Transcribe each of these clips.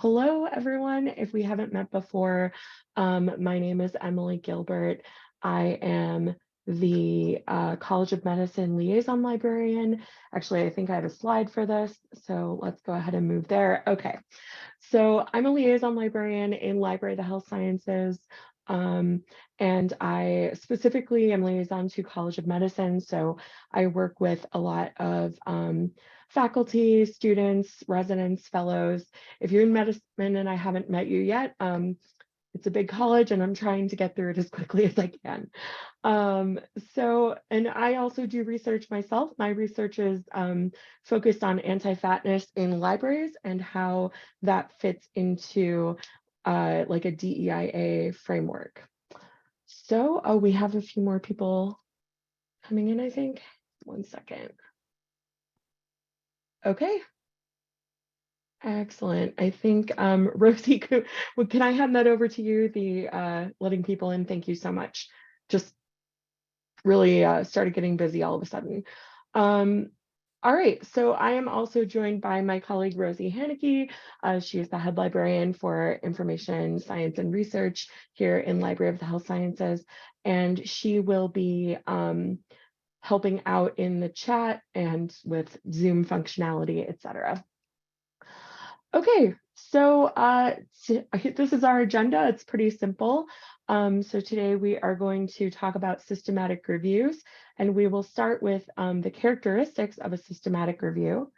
Hello, everyone. If we haven't met before, my name is Emily Gilbert. I am the College of Medicine liaison librarian. Actually, I think I have a slide for this, so let's go ahead and move there. Okay, so I'm a liaison librarian in Library of the Health Sciences, and I specifically am liaison to College of Medicine, so I work with a lot of faculty, students, residents, fellows. If you're in medicine and I haven't met you yet, it's a big college and I'm trying to get through it as quickly as I can. And I also do research myself. My research is focused on anti-fatness in libraries and how that fits into like a DEIA framework. So, oh, we have a few more people coming in, I think. 1 second. Okay. Excellent. I think Rosie, can I hand that over to you, the letting people in? Thank you so much. Just really started getting busy all of a sudden. All right, so I am also joined by my colleague Rosie Haneke. She is the head librarian for information science and research here in Library of the Health Sciences, and she will be helping out in the chat and with Zoom functionality, etc. Okay, so this is our agenda. It's pretty simple. So today we are going to talk about systematic reviews, and we will start with the characteristics of a systematic review.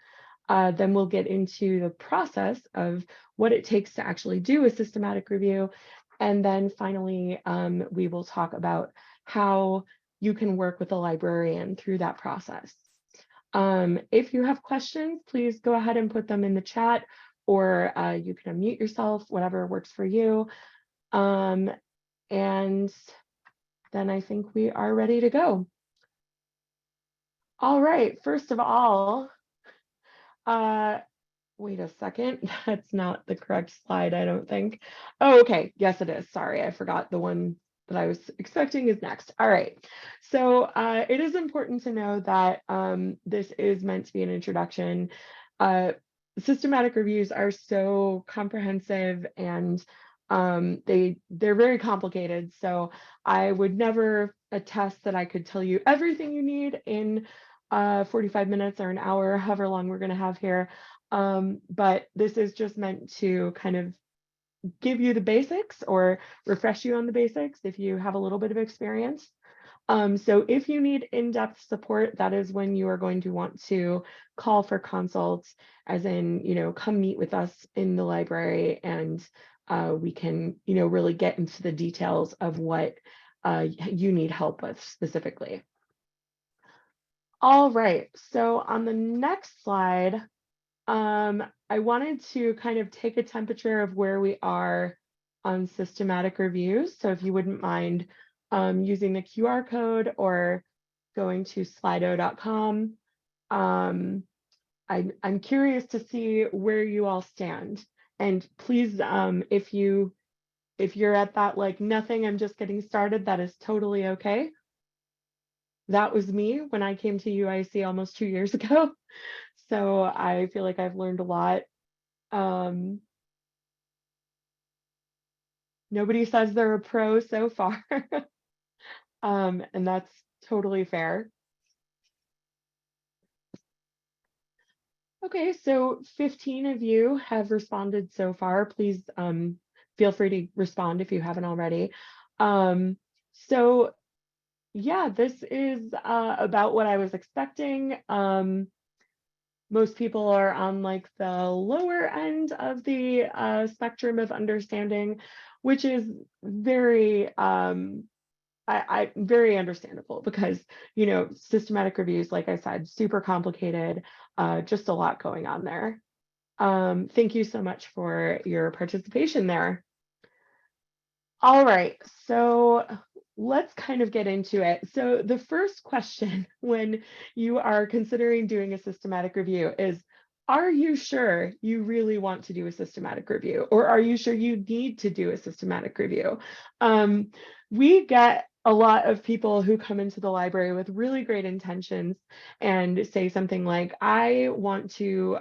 Then we'll get into the process of what it takes to actually do a systematic review. And then finally, we will talk about how you can work with a librarian through that process. If you have questions, please go ahead and put them in the chat, or you can unmute yourself, whatever works for you. And then I think we are ready to go. All right, first of all, wait a second, that's not the correct slide, I don't think. Oh, okay, yes it is, sorry, I forgot the one that I was expecting is next. All right, so it is important to know that this is meant to be an introduction. Systematic reviews are so comprehensive and they're very complicated. So I would never attest that I could tell you everything you need in 45 minutes or an hour, however long we're going to have here. But this is just meant to kind of give you the basics or refresh you on the basics if you have a little bit of experience. So if you need in-depth support, that is when you are going to want to call for consults, as in, come meet with us in the library and we can, really get into the details of what you need help with specifically. All right, so on the next slide, I wanted to kind of take a temperature of where we are on systematic reviews. So if you wouldn't mind using the QR code or going to slido.com. I'm curious to see where you all stand. And please, if you're at that like nothing, I'm just getting started, that is totally okay. That was me when I came to UIC almost 2 years ago. So I feel like I've learned a lot. Nobody says they're a pro so far. And that's totally fair. Okay, so 15 of you have responded so far. Please feel free to respond if you haven't already. So yeah, this is about what I was expecting. Most people are on like the lower end of the spectrum of understanding, which is very very understandable because, systematic reviews, like I said, super complicated, just a lot going on there. Thank you so much for your participation there. All right, so let's kind of get into it. So the first question when you are considering doing a systematic review is, are you sure you really want to do a systematic review? Or are you sure you need to do a systematic review? We get a lot of people who come into the library with really great intentions and say something like, I want to,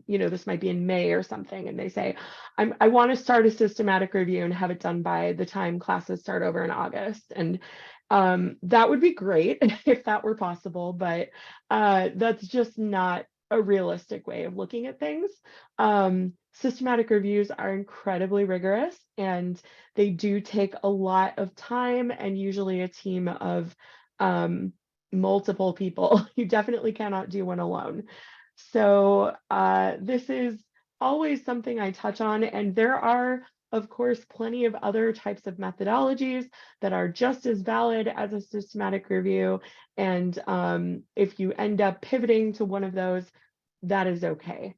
this might be in May or something, and they say, I want to start a systematic review and have it done by the time classes start over in August. And that would be great if that were possible, but that's just not a realistic way of looking at things. Systematic reviews are incredibly rigorous, and they do take a lot of time and usually a team of multiple people. You definitely cannot do one alone. So this is always something I touch on, and there are, of course, plenty of other types of methodologies that are just as valid as a systematic review. And if you end up pivoting to one of those, that is okay.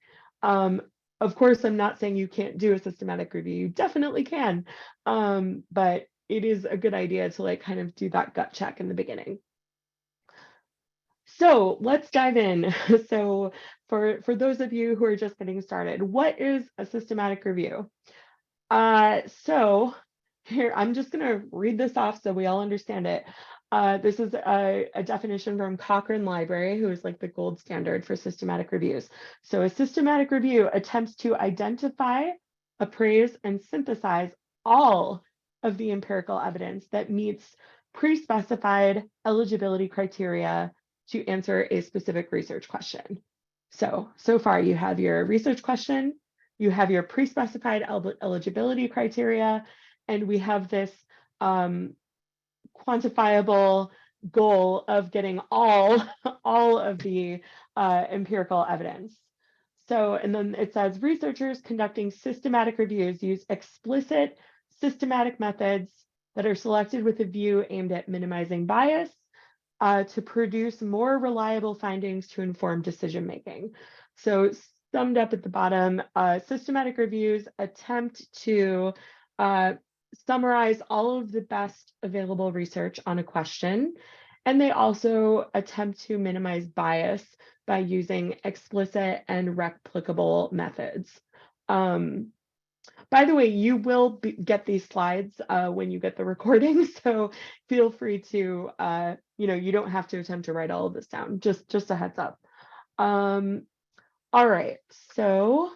Of course, I'm not saying you can't do a systematic review. You definitely can. But it is a good idea to like kind of do that gut check in the beginning. So let's dive in. So for those of you who are just getting started, what is a systematic review? So here, I'm just going to read this off so we all understand it. This is a definition from Cochrane Library, who is like the gold standard for systematic reviews. So a systematic review attempts to identify, appraise, and synthesize all of the empirical evidence that meets pre-specified eligibility criteria to answer a specific research question. So far you have your research question, you have your pre-specified eligibility criteria, and we have this quantifiable goal of getting all of the empirical evidence. So, and then it says researchers conducting systematic reviews use explicit systematic methods that are selected with a view aimed at minimizing bias to produce more reliable findings to inform decision making. So summed up at the bottom, systematic reviews attempt to summarize all of the best available research on a question, and they also attempt to minimize bias by using explicit and replicable methods. By the way, you will get these slides when you get the recording, so feel free to, you don't have to attempt to write all of this down, just a heads up. All right, so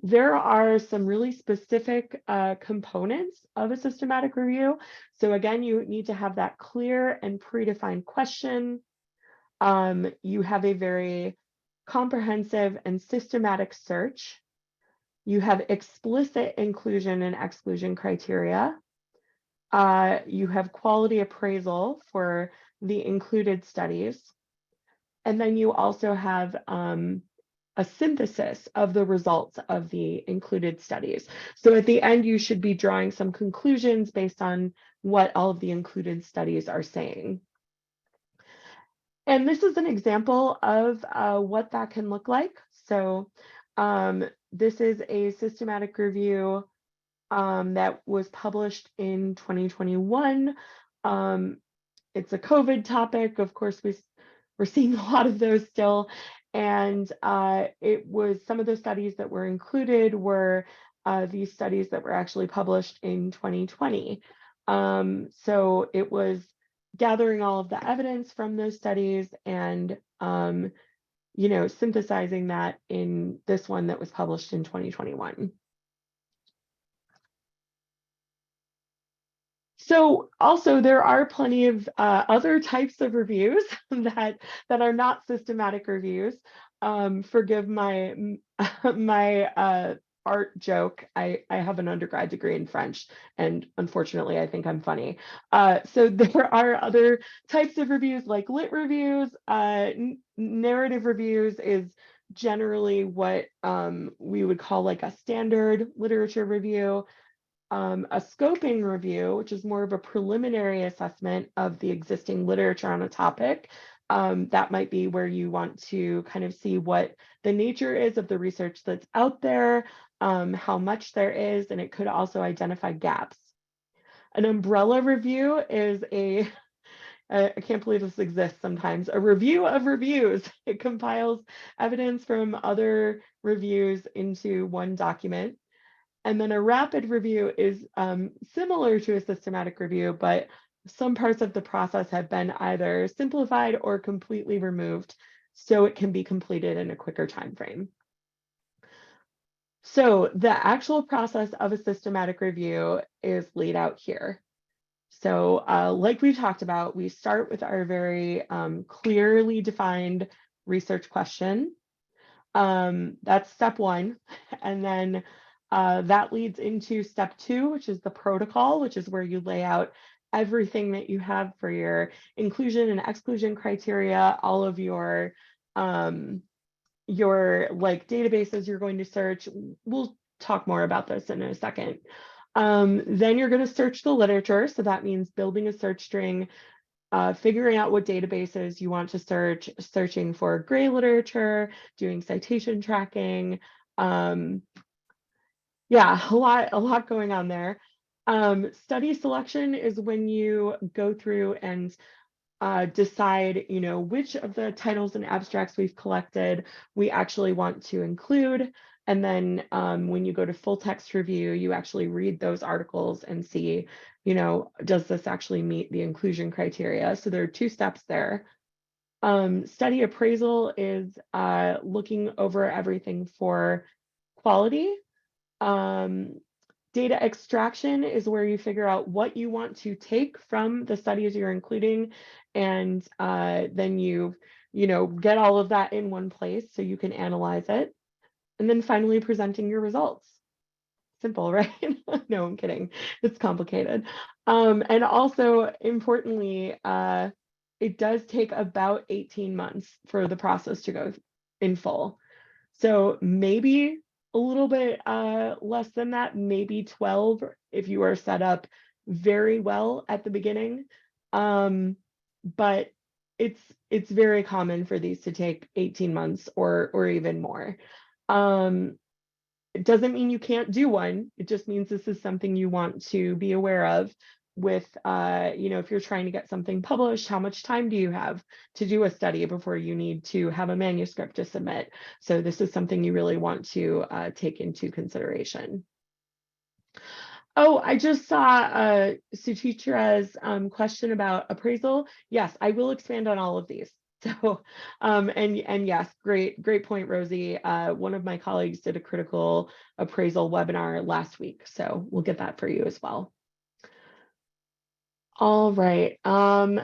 there are some really specific components of a systematic review. So again, you need to have that clear and predefined question. You have a very comprehensive and systematic search. You have explicit inclusion and exclusion criteria. You have quality appraisal for the included studies. And then you also have a synthesis of the results of the included studies. So at the end, you should be drawing some conclusions based on what all of the included studies are saying. And this is an example of what that can look like. So this is a systematic review that was published in 2021. It's a COVID topic. Of course, we're seeing a lot of those still. And it was some of the studies that were included were these studies that were actually published in 2020. So it was gathering all of the evidence from those studies and synthesizing that in this one that was published in 2021. So also there are plenty of other types of reviews that are not systematic reviews. Forgive my art joke. I have an undergrad degree in French, and unfortunately, I think I'm funny. So there are other types of reviews like lit reviews. Narrative reviews is generally what we would call like a standard literature review. A scoping review, which is more of a preliminary assessment of the existing literature on a topic. That might be where you want to kind of see what the nature is of the research that's out there, how much there is, and it could also identify gaps. An umbrella review is I can't believe this exists sometimes, a review of reviews. It compiles evidence from other reviews into one document. And then a rapid review is similar to a systematic review, but some parts of the process have been either simplified or completely removed so it can be completed in a quicker time frame. So the actual process of a systematic review is laid out here. So like we talked about, we start with our very clearly defined research question. That's step one. And then that leads into step two, which is the protocol, which is where you lay out everything that you have for your inclusion and exclusion criteria, all of your like databases you're going to search. We'll talk more about this in a second. Then you're going to search the literature. So that means building a search string, figuring out what databases you want to search, searching for gray literature, doing citation tracking. Yeah, a lot going on there. Study selection is when you go through and decide, which of the titles and abstracts we've collected we actually want to include. And then when you go to full text review, you actually read those articles and see, does this actually meet the inclusion criteria? So there are two steps there. Study appraisal is looking over everything for quality. Data extraction is where you figure out what you want to take from the studies you're including, and then you get all of that in one place so you can analyze it. And then finally presenting your results. Simple, right? No, I'm kidding. It's complicated. And also importantly, it does take about 18 months for the process to go in full. So maybe a little bit less than that, maybe 12 if you are set up very well at the beginning. But it's very common for these to take 18 months or even more. It doesn't mean you can't do one. It just means this is something you want to be aware of with, if you're trying to get something published, how much time do you have to do a study before you need to have a manuscript to submit? So this is something you really want to take into consideration. Oh, I just saw Suchitra's question about appraisal. Yes, I will expand on all of these. So, and yes, great point, Rosie. One of my colleagues did a critical appraisal webinar last week, so we'll get that for you as well. All right. Oh,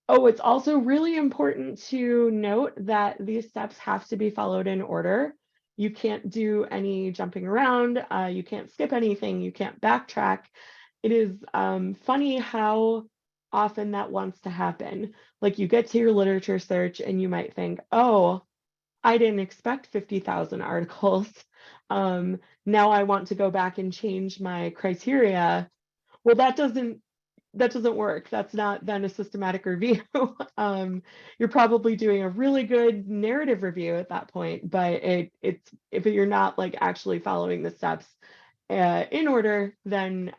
it's also really important to note that these steps have to be followed in order. You can't do any jumping around. You can't skip anything. You can't backtrack. It is funny how often that wants to happen. Like you get to your literature search and you might think, oh, I didn't expect 50,000 articles. Now I want to go back and change my criteria. Well, that doesn't work. That's not then a systematic review. You're probably doing a really good narrative review at that point, but it's if you're not like actually following the steps in order, then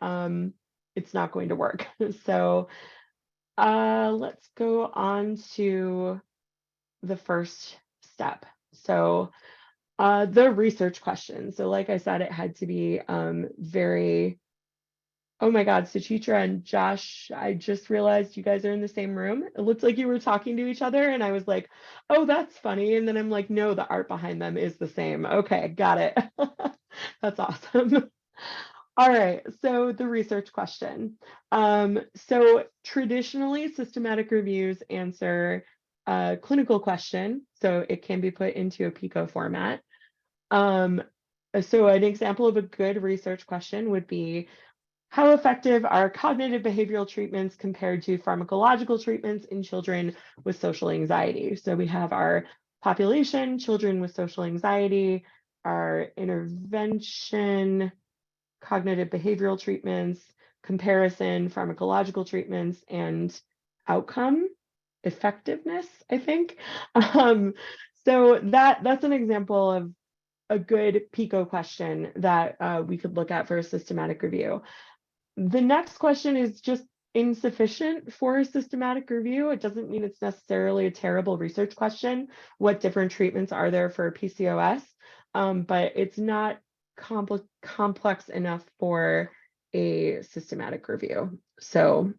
it's not going to work. So let's go on to the first step. So the research question. So like I said, it had to be very. Oh my God, Suchitra and Josh, I just realized you guys are in the same room. It looks like you were talking to each other, and I was like, oh, that's funny. And then I'm like, no, the art behind them is the same. Okay, got it. That's awesome. All right, so the research question. So traditionally, systematic reviews answer a clinical question, so it can be put into a PICO format. So an example of a good research question would be, how effective are cognitive behavioral treatments compared to pharmacological treatments in children with social anxiety? So we have our population, children with social anxiety, our intervention, cognitive behavioral treatments, comparison, pharmacological treatments, and outcome effectiveness, I think. So that's an example of a good PICO question that we could look at for a systematic review. The next question is just insufficient for a systematic review. It doesn't mean it's necessarily a terrible research question. What different treatments are there for PCOS? But it's not complex enough for a systematic review. So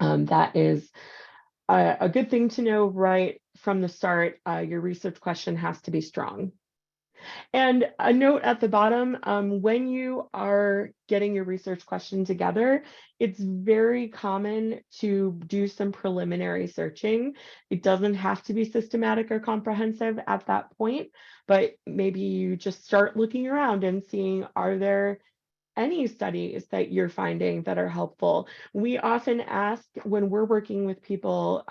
That is a good thing to know right from the start. Your research question has to be strong. And a note at the bottom, when you are getting your research question together, it's very common to do some preliminary searching. It doesn't have to be systematic or comprehensive at that point, but maybe you just start looking around and seeing, are there any studies that you're finding that are helpful? We often ask when we're working with people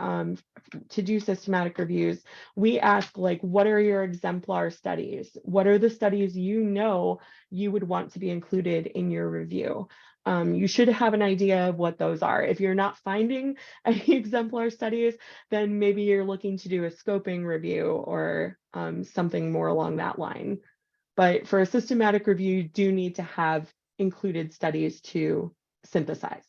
to do systematic reviews, we ask, like, what are your exemplar studies? What are the studies you know you would want to be included in your review? You should have an idea of what those are. If you're not finding any exemplar studies, then maybe you're looking to do a scoping review or something more along that line. But for a systematic review, you do need to have included studies to synthesize.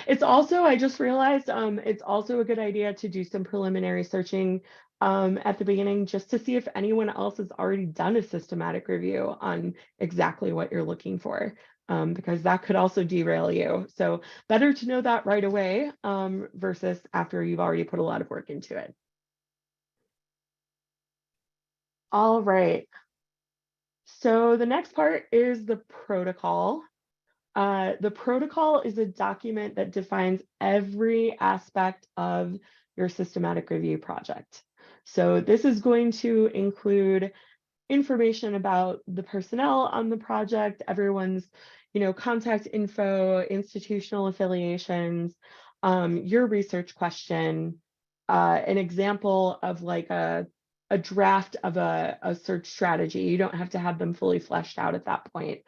It's also, I just realized, it's also a good idea to do some preliminary searching at the beginning, just to see if anyone else has already done a systematic review on exactly what you're looking for, because that could also derail you. So better to know that right away versus after you've already put a lot of work into it. All right. So the next part is the protocol. The protocol is a document that defines every aspect of your systematic review project. So this is going to include information about the personnel on the project, everyone's, contact info, institutional affiliations, your research question, an example of like a draft of a search strategy. You don't have to have them fully fleshed out at that point.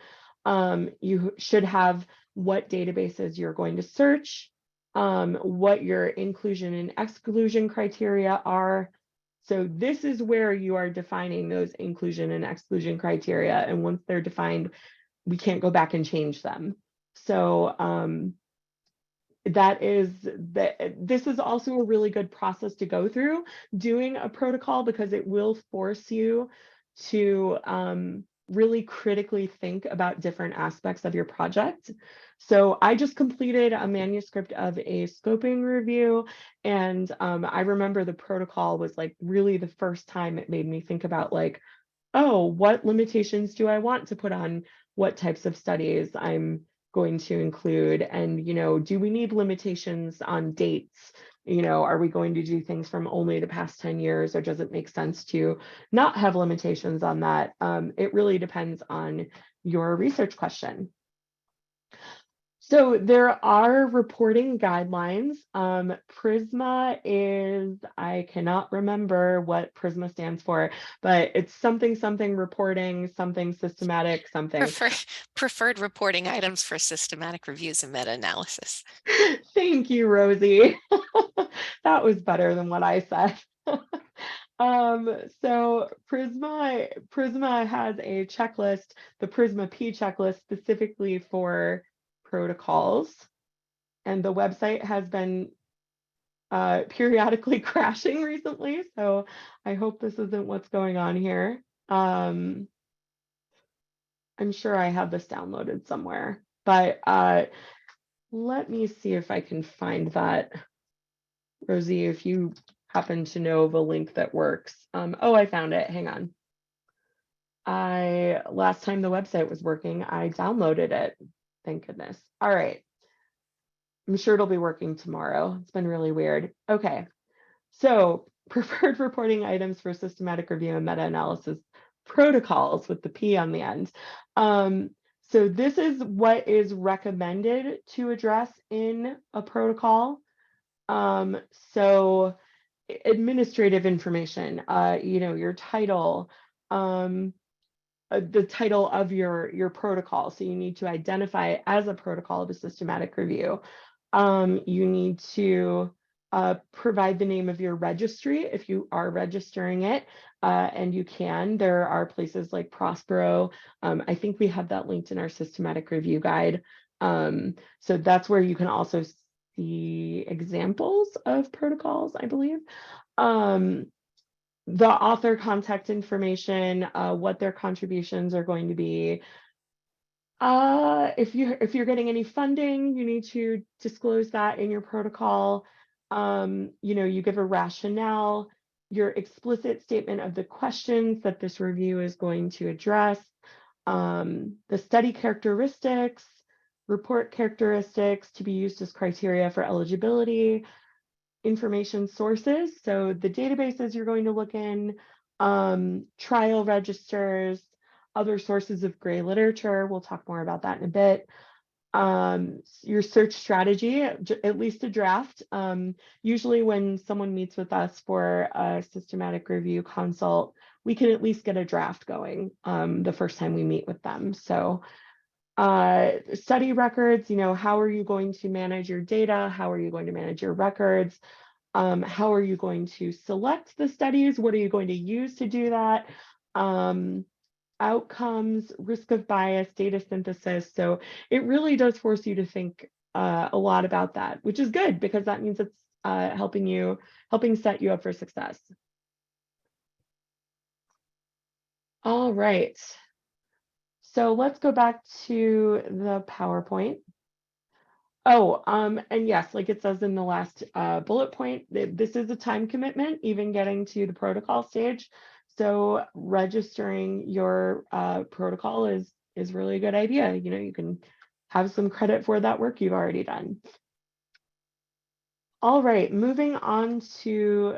You should have what databases you're going to search, what your inclusion and exclusion criteria are. So this is where you are defining those inclusion and exclusion criteria. And once they're defined, we can't go back and change them. So this is also a really good process to go through, doing a protocol, because it will force you to really critically think about different aspects of your project. So I just completed a manuscript of a scoping review, and I remember the protocol was like really the first time it made me think about, like, oh, what limitations do I want to put on what types of studies I'm going to include? And, do we need limitations on dates? Are we going to do things from only the past 10 years, or does it make sense to not have limitations on that? It really depends on your research question. So there are reporting guidelines. PRISMA is, I cannot remember what PRISMA stands for, but it's something reporting, something systematic, something. Preferred reporting items for systematic reviews and meta-analysis. Thank you, Rosie. That was better than what I said. So PRISMA has a checklist, the PRISMA P checklist, specifically for protocols, and the website has been periodically crashing recently, so I hope this isn't what's going on here. I'm sure I have this downloaded somewhere, but let me see if I can find that. Rosie, if you happen to know of a link that works. Oh, I found it. Hang on. Last time the website was working, I downloaded it. Thank goodness. All right. I'm sure it'll be working tomorrow. It's been really weird. Okay. So preferred reporting items for systematic review and meta-analysis protocols with the P on the end. So this is what is recommended to address in a protocol. So administrative information, your title, the title of your protocol. So you need to identify it as a protocol of a systematic review. You need to provide the name of your registry if you are registering it, and you can. There are places like Prospero. I think we have that linked in our systematic review guide. So that's where you can also see examples of protocols, I believe. The author contact information, what their contributions are going to be. If you're getting any funding, you need to disclose that in your protocol. You give a rationale, your explicit statement of the questions that this review is going to address, the study characteristics, report characteristics to be used as criteria for eligibility, information sources, so the databases you're going to look in, trial registers, other sources of gray literature. We'll talk more about that in a bit. Your search strategy, at least a draft. Usually when someone meets with us for a systematic review consult, we can at least get a draft going the first time we meet with them. So study records, how are you going to manage your data? How are you going to manage your records? How are you going to select the studies? What are you going to use to do that? Outcomes, risk of bias, data synthesis. So it really does force you to think a lot about that, which is good because that means it's helping set you up for success. All right. So let's go back to the PowerPoint. Oh, and yes, like it says in the last bullet point, this is a time commitment, even getting to the protocol stage. So registering your protocol is really a good idea. You can have some credit for that work you've already done. All right, moving on to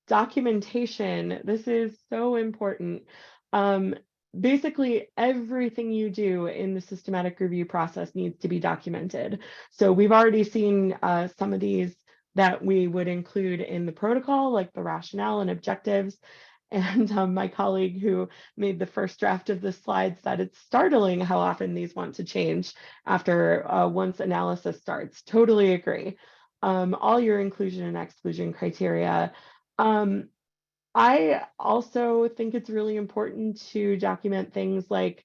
documentation. This is so important. Basically, everything you do in the systematic review process needs to be documented. So we've already seen some of these that we would include in the protocol, like the rationale and objectives. And my colleague who made the first draft of the slides said it's startling how often these want to change after once analysis starts. Totally agree. All your inclusion and exclusion criteria. I also think it's really important to document things like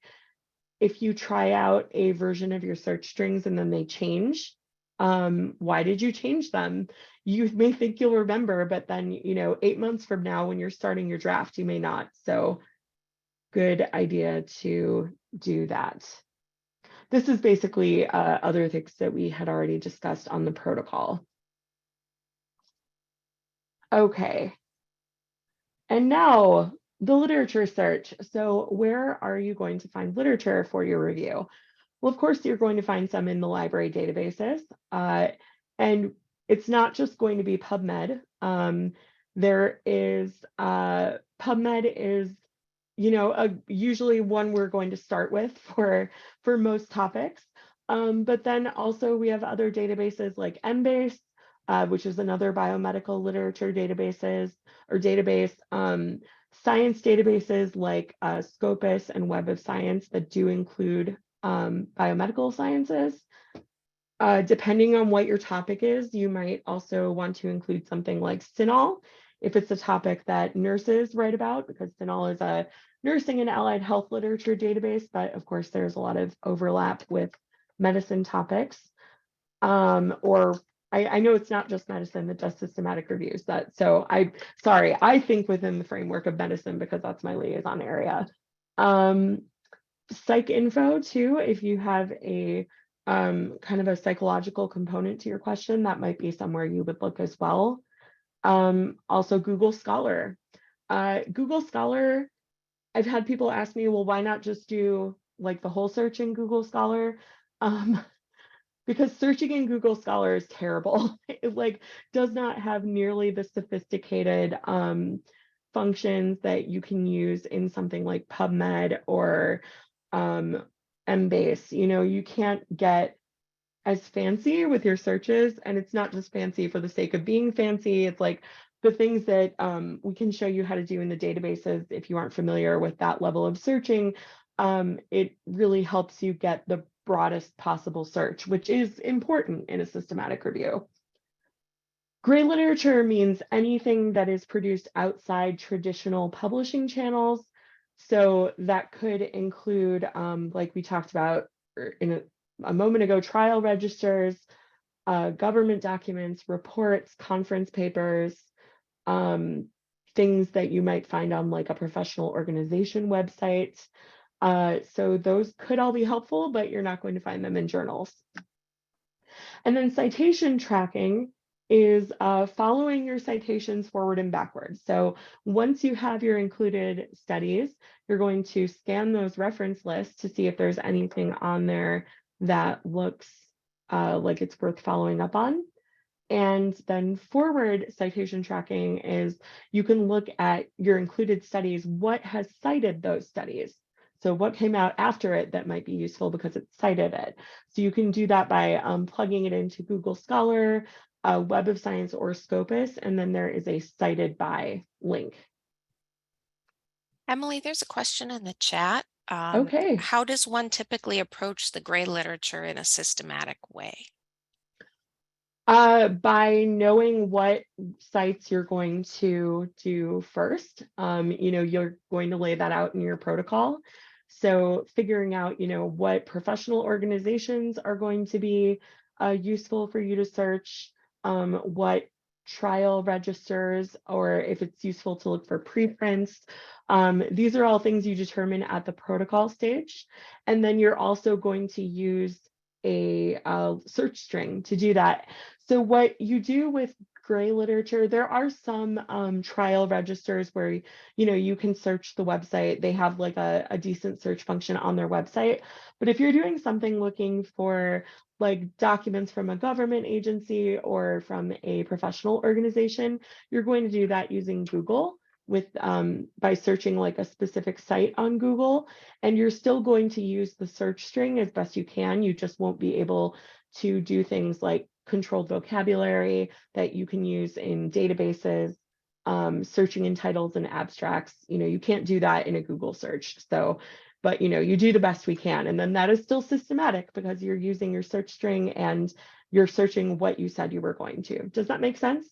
if you try out a version of your search strings and then they change, why did you change them? You may think you'll remember, but then, 8 months from now when you're starting your draft, you may not. So good idea to do that. This is basically other things that we had already discussed on the protocol. Okay. And now the literature search. So where are you going to find literature for your review? Well, of course, you're going to find some in the library databases. And it's not just going to be PubMed. There is PubMed is, usually one we're going to start with for most topics. But then also we have other databases like Embase, which is another biomedical literature database, science databases like Scopus and Web of Science that do include biomedical sciences. Depending on what your topic is, you might also want to include something like CINAHL, if it's a topic that nurses write about, because CINAHL is a nursing and allied health literature database, but of course there's a lot of overlap with medicine topics. Or I know it's not just medicine that does systematic reviews. I think within the framework of medicine because that's my liaison area. Psych info too, if you have a kind of a psychological component to your question, that might be somewhere you would look as well. Also Google Scholar. Google Scholar, I've had people ask me, well, why not just do like the whole search in Google Scholar? Because searching in Google Scholar is terrible. It does not have nearly the sophisticated functions that you can use in something like PubMed or Embase. You can't get as fancy with your searches, and it's not just fancy for the sake of being fancy. It's like the things that we can show you how to do in the databases if you aren't familiar with that level of searching. It really helps you get the broadest possible search, which is important in a systematic review. Gray literature means anything that is produced outside traditional publishing channels. So that could include, like we talked about in a moment ago, trial registers, government documents, reports, conference papers, things that you might find on like a professional organization website. So those could all be helpful, but you're not going to find them in journals. And then citation tracking is following your citations forward and backwards. So once you have your included studies, you're going to scan those reference lists to see if there's anything on there that looks like it's worth following up on. And then forward citation tracking is you can look at your included studies, what has cited those studies. So what came out after it that might be useful because it cited it. So you can do that by plugging it into Google Scholar, Web of Science, or Scopus, and then there is a cited by link. Emily, there's a question in the chat. Okay. How does one typically approach the gray literature in a systematic way? By knowing what sites you're going to do first, you're going to lay that out in your protocol. So figuring out, what professional organizations are going to be useful for you to search, what trial registers, or if it's useful to look for preprints. These are all things you determine at the protocol stage. And then you're also going to use a search string to do that. So what you do with gray literature, there are some trial registers where you can search the website. They have like a decent search function on their website. But if you're doing something looking for like documents from a government agency or from a professional organization, you're going to do that using Google with by searching like a specific site on Google, and you're still going to use the search string as best you can. You just won't be able to do things like controlled vocabulary that you can use in databases, searching in titles and abstracts. You can't do that in a Google search. So, but you do the best we can. And then that is still systematic because you're using your search string and you're searching what you said you were going to. Does that make sense?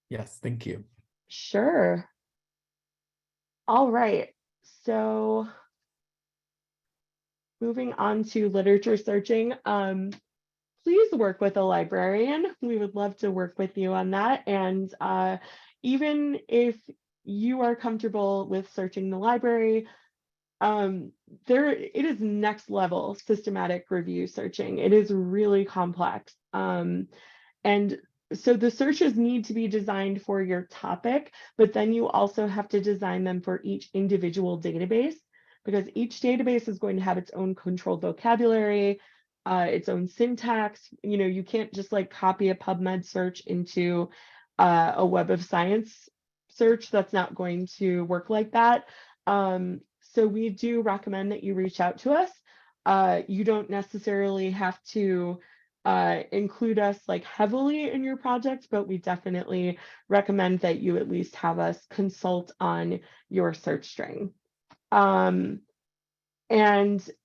Yes, thank you. Sure. All right. So moving on to literature searching, please work with a librarian. We would love to work with you on that. And even if you are comfortable with searching the library, it is next level systematic review searching. It is really complex. And so the searches need to be designed for your topic, but then you also have to design them for each individual database, because each database is going to have its own controlled vocabulary, its own syntax. You can't just like copy a PubMed search into a Web of Science search. That's not going to work like that. So we do recommend that you reach out to us. You don't necessarily have to include us like heavily in your project, but we definitely recommend that you at least have us consult on your search string. And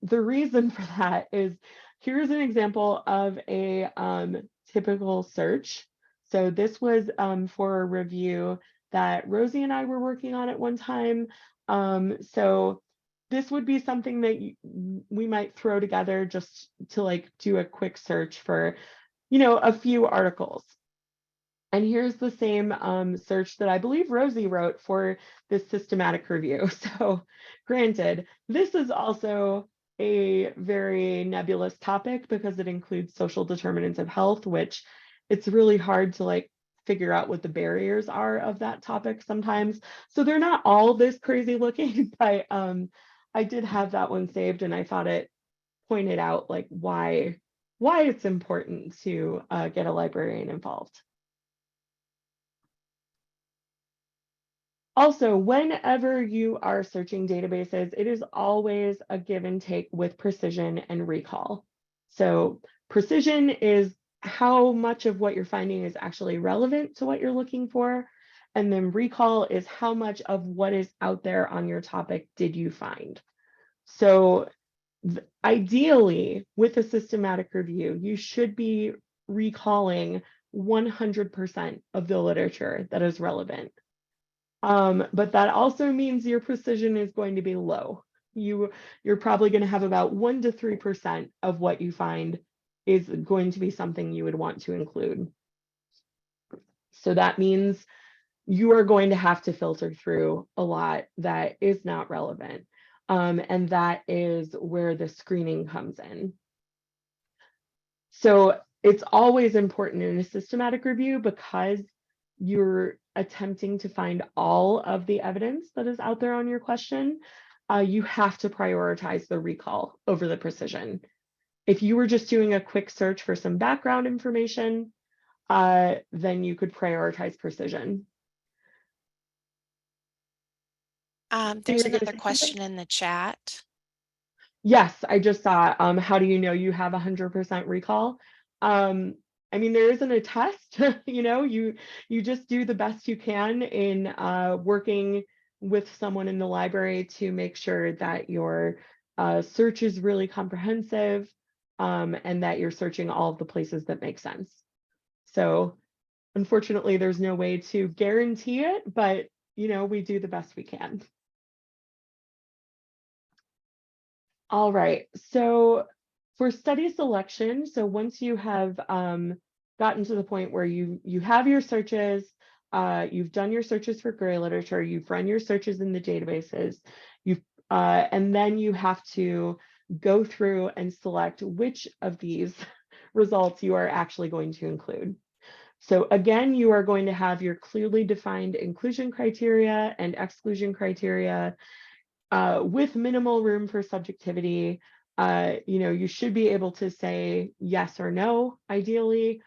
the reason for that is, here's an example of a typical search. So this was for a review that Rosie and I were working on at one time. So this would be something that we might throw together just to like do a quick search for, a few articles. And here's the same search that I believe Rosie wrote for this systematic review. So granted, this is also a very nebulous topic because it includes social determinants of health, which it's really hard to like figure out what the barriers are of that topic sometimes. So they're not all this crazy looking, but I did have that one saved, and I thought it pointed out like why it's important to get a librarian involved. Also, whenever you are searching databases, it is always a give and take with precision and recall. So precision is how much of what you're finding is actually relevant to what you're looking for. And then recall is how much of what is out there on your topic did you find. So ideally, with a systematic review, you should be recalling 100% of the literature that is relevant. But that also means your precision is going to be low. You're probably going to have about 1 to 3% of what you find is going to be something you would want to include. So that means you are going to have to filter through a lot that is not relevant. And that is where the screening comes in. So it's always important in a systematic review, because you're attempting to find all of the evidence that is out there on your question, you have to prioritize the recall over the precision. If you were just doing a quick search for some background information, then you could prioritize precision. There's You're gonna another say something? question in the chat. Yes, I just saw, how do you know you have 100% recall? I mean, there isn't a test, you know, you just do the best you can in working with someone in the library to make sure that your search is really comprehensive, and that you're searching all of the places that make sense. So unfortunately, there's no way to guarantee it, but you know, we do the best we can. All right, so for study selection, so once you have gotten to the point where you have your searches, you've done your searches for query literature, you've run your searches in the databases, and then you have to go through and select which of these results you are actually going to include. So again, you are going to have your clearly defined inclusion criteria and exclusion criteria, with minimal room for subjectivity. You know, you should be able to say yes or no, ideally.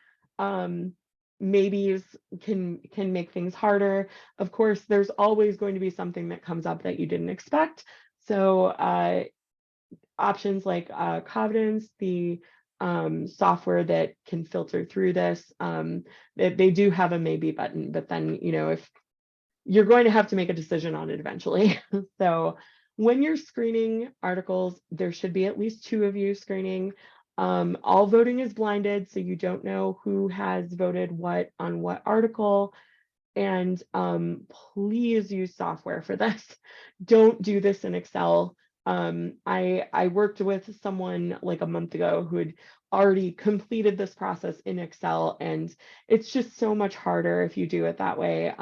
Maybes can make things harder. Of course, there's always going to be something that comes up that you didn't expect. So options like Confidence, the software that can filter through this, they do have a maybe button, but then, you know, if you're going to have to make a decision on it eventually. So when you're screening articles, there should be at least 2 of you screening. All voting is blinded, so you don't know who has voted what on what article. And please use software for this. Don't do this in Excel. I worked with someone like a month ago who had already completed this process in Excel, and it's just so much harder if you do it that way.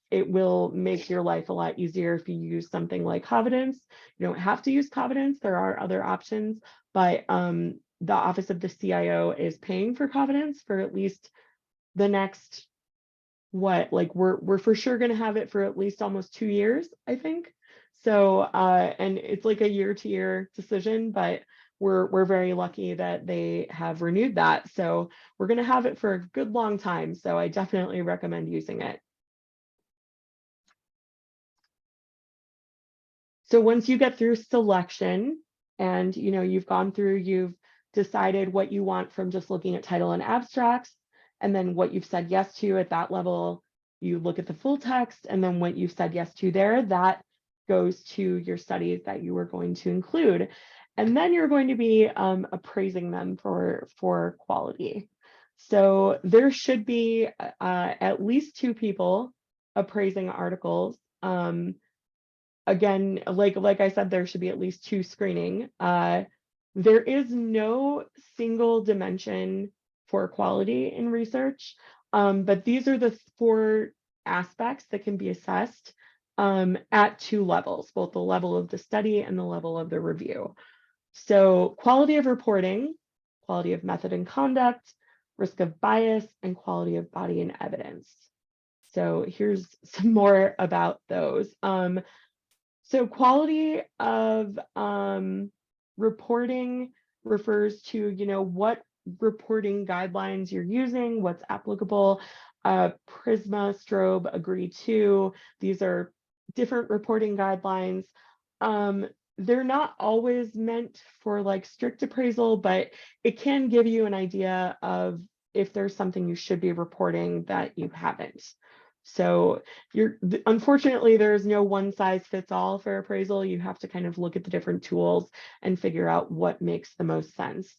It will make your life a lot easier if you use something like Confidence. You don't have to use Confidence. There are other options, but the Office of the CIO is paying for Confidence for at least the next, what, like we're for sure going to have it for at least almost 2 years, I think. So and it's like a year-to-year decision, but we're very lucky that they have renewed that. So we're going to have it for a good long time. So I definitely recommend using it. So once you get through selection and you know you've gone through, you've decided what you want from just looking at title and abstracts, and then what you've said yes to at that level, you look at the full text, and then what you've said yes to there, that goes to your studies that you are going to include. And then you're going to be appraising them for quality. So there should be at least 2 people appraising articles. Again, like I said, there should be at least 2 screening. There is no single dimension for quality in research, but these are the 4 aspects that can be assessed at 2 levels, both the level of the study and the level of the review. So quality of reporting, quality of method and conduct, risk of bias, and quality of body and evidence. So here's some more about those. So quality of reporting refers to, you know, what reporting guidelines you're using, what's applicable. Prisma, Strobe, Agree To, these are different reporting guidelines. They're not always meant for like strict appraisal, but it can give you an idea of if there's something you should be reporting that you haven't. So unfortunately, there's no one size fits all for appraisal. You have to kind of look at the different tools and figure out what makes the most sense.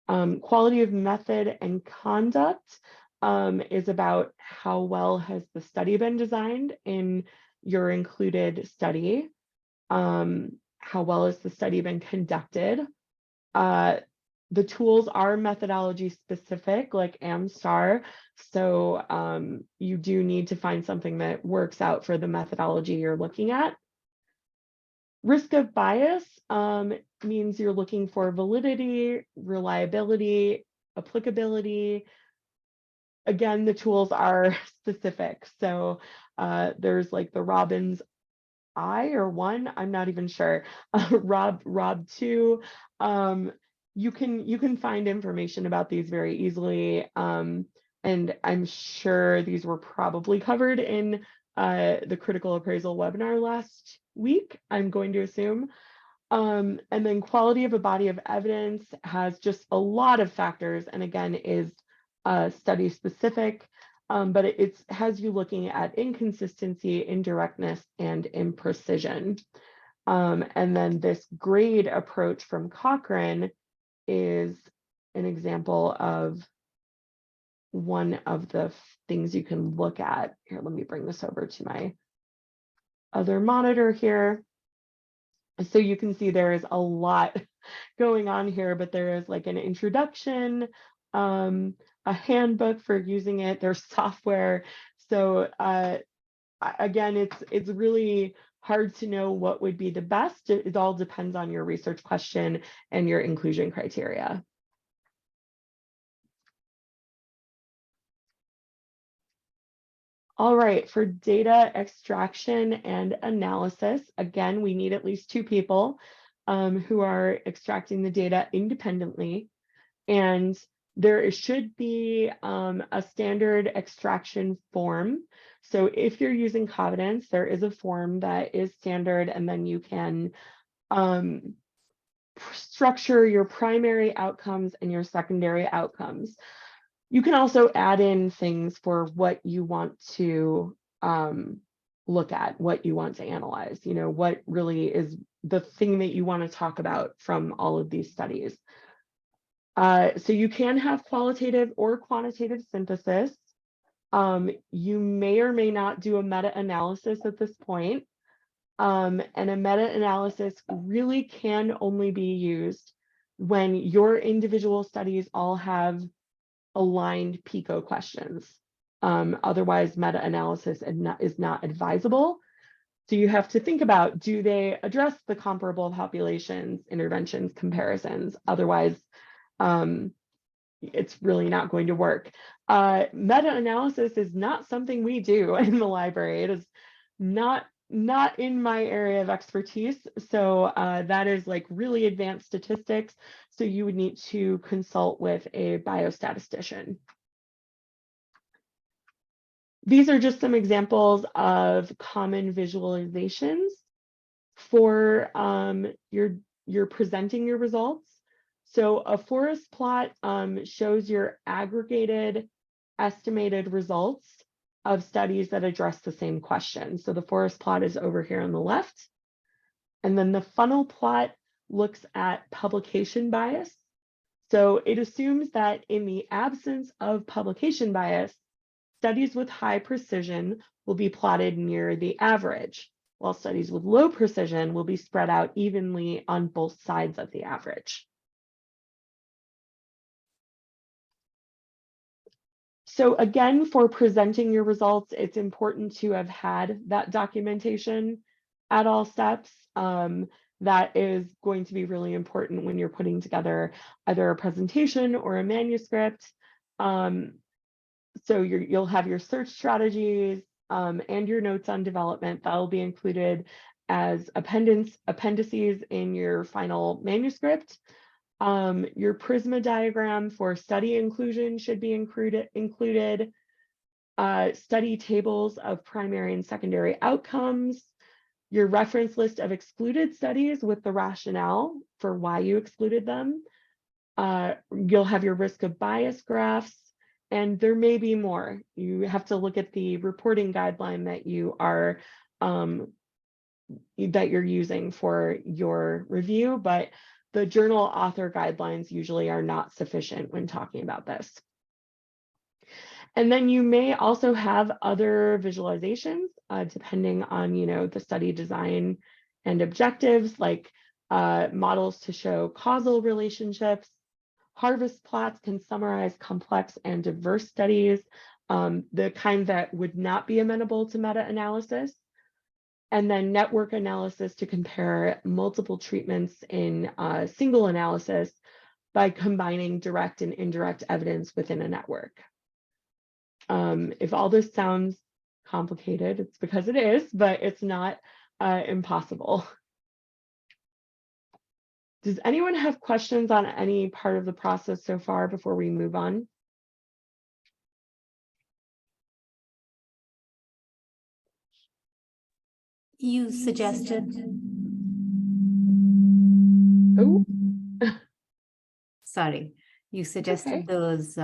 Quality of method and conduct is about how well has the study been designed in your included study. How well has the study been conducted? the tools are methodology specific, like AmStar. So you do need to find something that works out for the methodology you're looking at. Risk of bias means you're looking for validity, reliability, applicability. Again, the tools are specific. So there's like the Robbins I or one, I'm not even sure. Rob 2. You can find information about these very easily. And I'm sure these were probably covered in the critical appraisal webinar last week, I'm going to assume. And then quality of a body of evidence has just a lot of factors, and again is study specific. But it has you looking at inconsistency, indirectness, and imprecision. And then this grade approach from Cochrane is an example of one of the things you can look at. Here, let me bring this over to my other monitor here. So you can see there is a lot going on here, but there is like an introduction, a handbook for using it, there's software. So again, it's really hard to know what would be the best. It all depends on your research question and your inclusion criteria. All right, for data extraction and analysis, again, we need at least 2 people who are extracting the data independently. And there should be a standard extraction form. So if you're using Covidence, there is a form that is standard, and then you can structure your primary outcomes and your secondary outcomes. You can also add in things for what you want to look at, what you want to analyze, you know, what really is the thing that you want to talk about from all of these studies. So you can have qualitative or quantitative synthesis. You may or may not do a meta-analysis at this point. And a meta-analysis really can only be used when your individual studies all have aligned PICO questions. Otherwise, meta-analysis is not advisable. So you have to think about, do they address the comparable populations, interventions, comparisons? Otherwise, it's really not going to work. Meta-analysis is not something we do in the library. It is not in my area of expertise. So that is like really advanced statistics. So you would need to consult with a biostatistician. These are just some examples of common visualizations for you're presenting your results. So a forest plot shows your aggregated estimated results of studies that address the same question. So the forest plot is over here on the left. And then the funnel plot looks at publication bias. So it assumes that in the absence of publication bias, studies with high precision will be plotted near the average, while studies with low precision will be spread out evenly on both sides of the average. So again, for presenting your results, it's important to have had that documentation at all steps. That is going to be really important when you're putting together either a presentation or a manuscript. So you'll have your search strategies and your notes on development that will be included as appendices in your final manuscript. Your Prisma diagram for study inclusion should be included. Study tables of primary and secondary outcomes. Your reference list of excluded studies with the rationale for why you excluded them. You'll have your risk of bias graphs, and there may be more. You have to look at the reporting guideline that you are that you're using for your review, but the journal author guidelines usually are not sufficient when talking about this. And then you may also have other visualizations depending on, the study design and objectives, like models to show causal relationships, Harvest plots can summarize complex and diverse studies, the kind that would not be amenable to meta-analysis. And then network analysis to compare multiple treatments in a single analysis by combining direct and indirect evidence within a network. If all this sounds complicated, it's because it is, but it's not impossible. Does anyone have questions on any part of the process so far before we move on? You suggested. Oh, Sorry, you suggested okay. those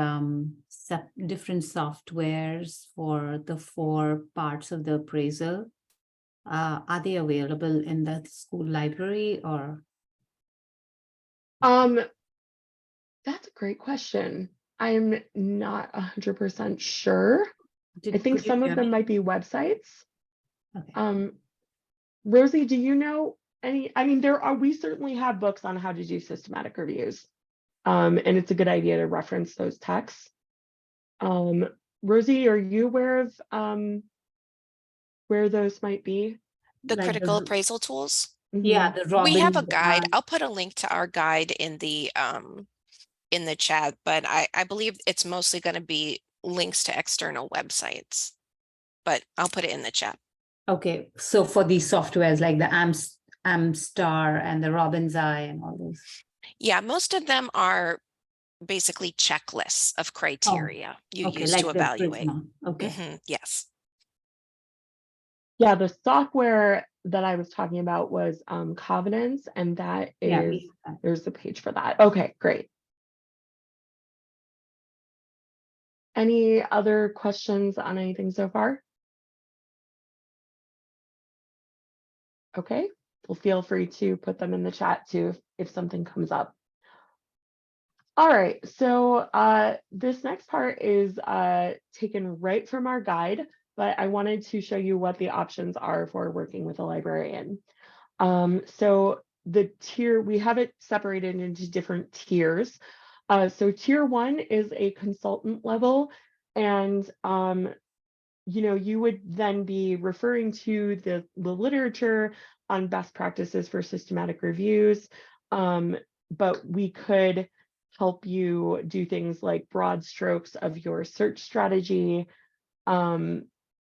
different softwares for the 4 parts of the appraisal. Are they available in the school library or? That's a great question. I'm not 100% sure. I think Could you some of hear them me? might be websites. Okay. Rosie, do you know any? I mean, we certainly have books on how to do systematic reviews. And it's a good idea to reference those texts. Rosie, are you aware of where those might be? The Like critical appraisal tools. yeah, Mhm. the We have a Robin. guide. I'll put a link to our guide in the chat, but I believe it's mostly going to be links to external websites. But I'll put it in the chat. Okay, so for these softwares like the Amstar and the Robin's Eye and all those. Yeah, most of them are basically checklists of criteria you Okay, use like to the evaluate. Prisma. Okay. Yes. Yeah, the software that I was talking about was Covenants, and that Yeah. is, there's the page for that. Okay, great. Any other questions on anything so far? Okay, well, feel free to put them in the chat too if something comes up. All right, so this next part is taken right from our guide, but I wanted to show you what the options are for working with a librarian. So the tier, we have it separated into different tiers. So tier 1 is a consultant level, and you know, you would then be referring to the literature on best practices for systematic reviews, but we could help you do things like broad strokes of your search strategy.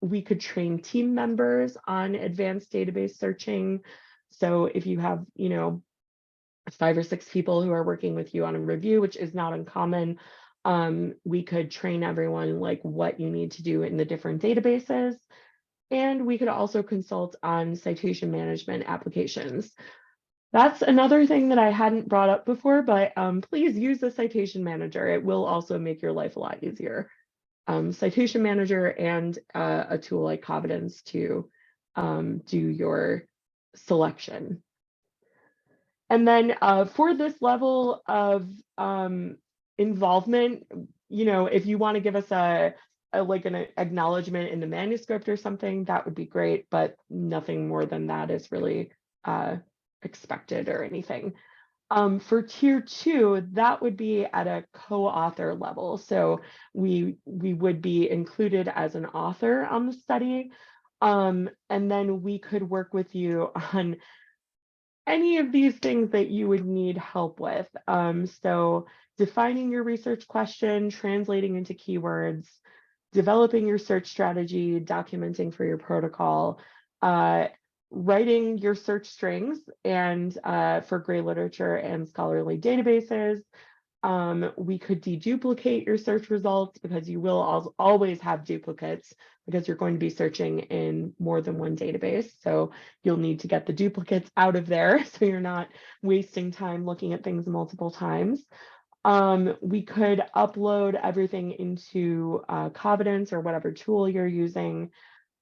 We could train team members on advanced database searching. So if you have, you know, 5 or 6 people who are working with you on a review, which is not uncommon, we could train everyone like what you need to do in the different databases. And we could also consult on citation management applications. That's another thing that I hadn't brought up before, but please use the citation manager. It will also make your life a lot easier. Citation manager and a tool like Covenants to do your selection. And then for this level of involvement, you know, if you want to give us like an acknowledgement in the manuscript or something, that would be great, but nothing more than that is really expected or anything. For tier 2, that would be at a co-author level. So we would be included as an author on the study. And then we could work with you on any of these things that you would need help with. So defining your research question, translating into keywords, developing your search strategy, documenting for your protocol, writing your search strings and for gray literature and scholarly databases. We could deduplicate your search results because you will always have duplicates because you're going to be searching in more than one database. So you'll need to get the duplicates out of there so you're not wasting time looking at things multiple times. We could upload everything into Covenants or whatever tool you're using,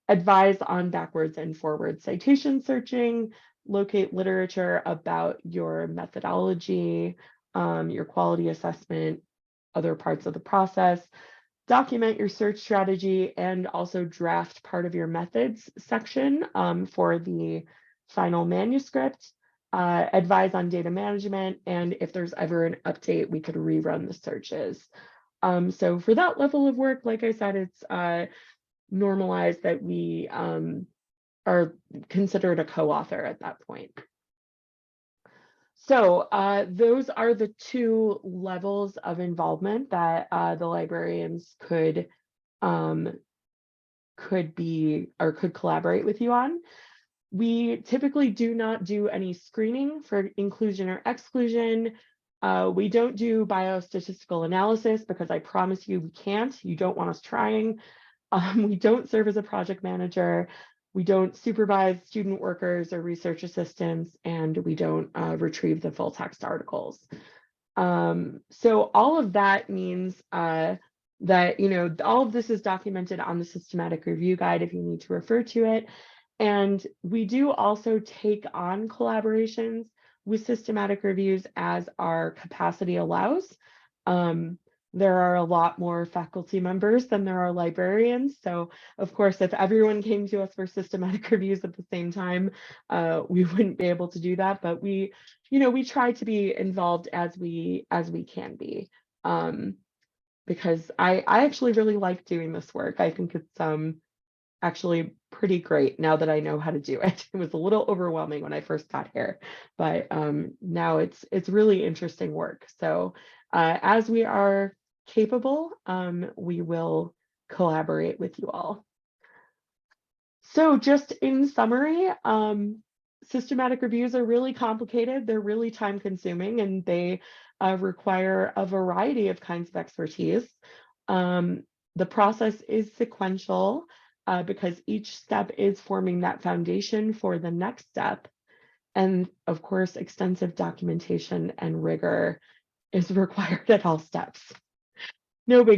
advise on backwards and forward citation searching, locate literature about your methodology, your quality assessment, other parts of the process, document your search strategy, and also draft part of your methods section for the final manuscript. advise on data management, and if there's ever an update, we could rerun the searches. So for that level of work, like I said, it's normalized that we are considered a co-author at that point. So those are the two levels of involvement that the librarians could be or could collaborate with you on. We typically do not do any screening for inclusion or exclusion. We don't do biostatistical analysis because I promise you we can't. You don't want us trying. We don't serve as a project manager. We don't supervise student workers or research assistants, and we don't retrieve the full text articles. So all of that means that, you know, all of this is documented on the systematic review guide if you need to refer to it. And we do also take on collaborations with systematic reviews as our capacity allows. There are a lot more faculty members than there are librarians. So of course, if everyone came to us for systematic reviews at the same time, we wouldn't be able to do that. But we, you know, we try to be involved as we can be. Because I actually really like doing this work. I think it's actually pretty great now that I know how to do it. It was a little overwhelming when I first got here, but now it's really interesting work. So as we are capable, we will collaborate with you all. So just in summary, systematic reviews are really complicated. They're really time consuming, and they require a variety of kinds of expertise. The process is sequential because each step is forming that foundation for the next step. And of course, extensive documentation and rigor is required at all steps. No big